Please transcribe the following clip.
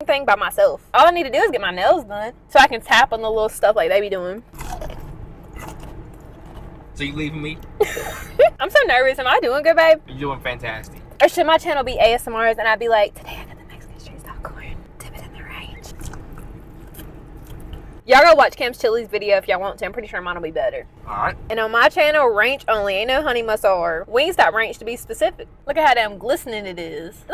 thing by myself. All I need to do is get my nails done so I can tap on the little stuff like they be doing. So you leaving me? I'm so nervous. Am I doing good, babe? You're doing fantastic. Or should my channel be ASMRs and I'd be like, today I got the Mexican street style corn. Dip it in the range. Y'all go watch Cam's Chili's video if y'all want to. I'm pretty sure mine will be better. Alright. And on my channel, ranch only. Ain't no honey mustard or Wingstop ranch to be specific. Look at how damn glistening it is.